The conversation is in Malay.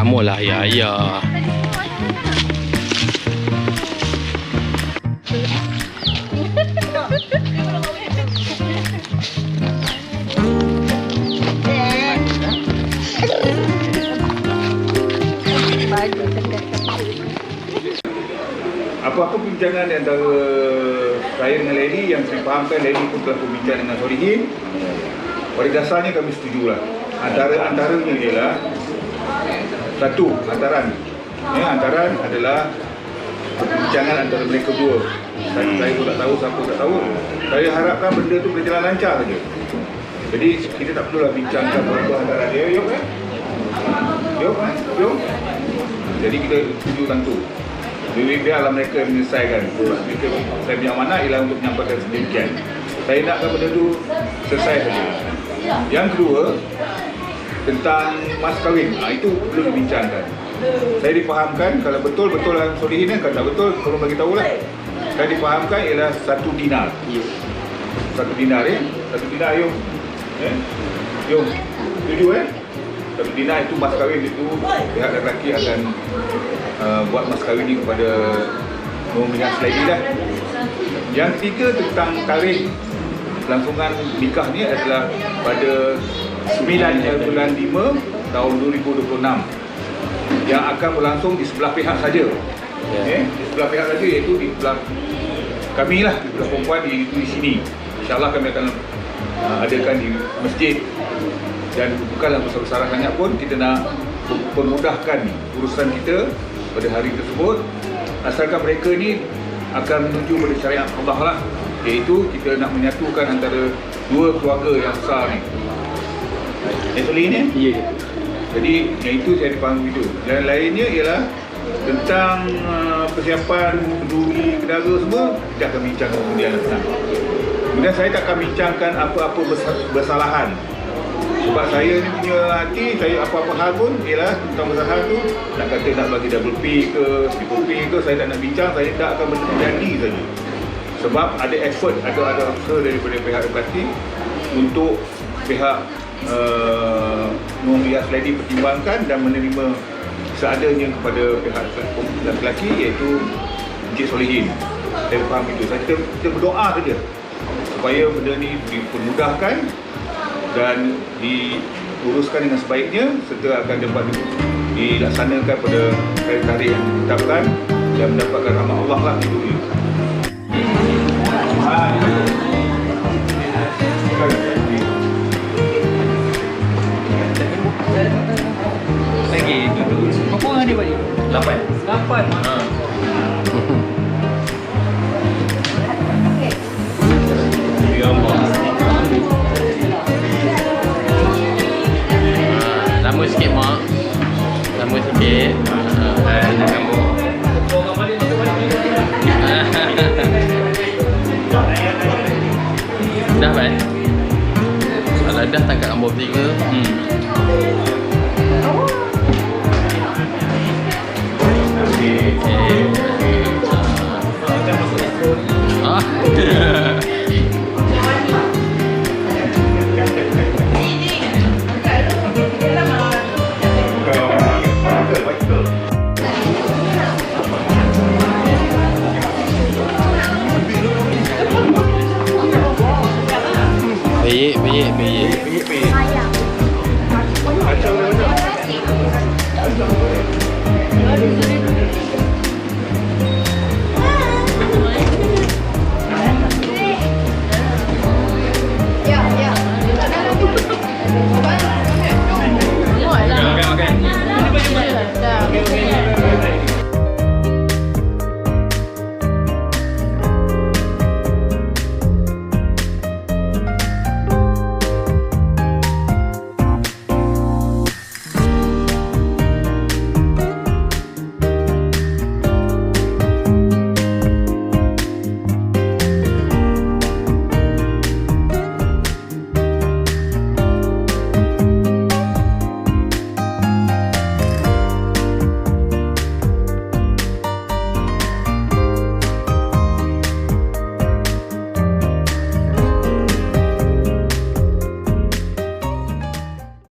Kamu lah ya. Apa-apa perbincangan antara saya dengan Lady yang saya fahamkan, Lady pun telah berbincang dengan Solihin. Pada dasarnya kami setujulah. Antaranya ialah satu, antaran adalah perbincangan antara mereka dua. Saya pun tak tahu, siapa tak tahu. Saya harapkan benda tu berjalan lancar saja. Jadi kita tak perlulah bincangkan berapa antara dia. Yuk. Jadi kita setuju tentu. Jadi biarlah mereka menyelesaikan. Saya punya amanah ialah untuk menyampaikan sedemikian. Saya nakkan benda tu selesai saja. Yang kedua, tentang mas kahwin, itu perlu dibincangkan. Saya difahamkan, kalau betul-betul Solihin kan, kalau tak betul, tolong bagi tahulah. Saya difahamkan ialah 1 dinar. 1 dinar ya. 1 dinar Yong. Yong, setuju 1 dinar itu mas kahwin itu, pihak lelaki akan buat mas kahwin ni kepada Muhammad Lady lah. Yang ketiga tentang tarikh langsungan nikah ni adalah pada 9 bulan 5 tahun 2026 yang akan berlangsung di sebelah pihak saja. Di sebelah pihak saja, iaitu di sebelah kami lah, di sebelah perempuan di sini. InsyaAllah kami akan adakan di masjid, dan bukanlah besar-besaran sangat pun, kita nak memudahkan urusan kita pada hari tersebut, asalkan mereka ni akan menuju pada syariat Allah lah, iaitu kita nak menyatukan antara dua keluarga yang besar ni. Solihin ni? Ya. Jadi yang itu saya dipahami begitu. Dan lainnya ialah tentang persiapan kenduri kenara semua, kita akan bincang kemudian. Kemudian saya tak akan bincangkan apa-apa bersalahan. Sebab saya ni punya hati, saya apa-apa hal pun ialah tentang bersalahan tu, nak kata nak bagi double P ke, triple P ke, saya tak nak bincang, saya tak akan berjadi saja. Sebab ada effort, ada usaha daripada pihak lelaki untuk pihak Muhammad Lady pertimbangkan dan menerima seadanya kepada pihak lelaki, iaitu Encik Solihin. Saya faham itu. Kita berdoa saja supaya benda ni dipermudahkan dan diuruskan dengan sebaiknya, serta akan dapat dilaksanakan pada tarikh yang ditetapkan dan mendapatkan rahmat Allah lah itu. Lagi duduk. Berapa orang dia balik? 8. Ya Allah. Lama sikit mak. Lama sikit. Kamu. Dah kan? Kalau dah tangkap nombor 3. Baik. Kacau dah.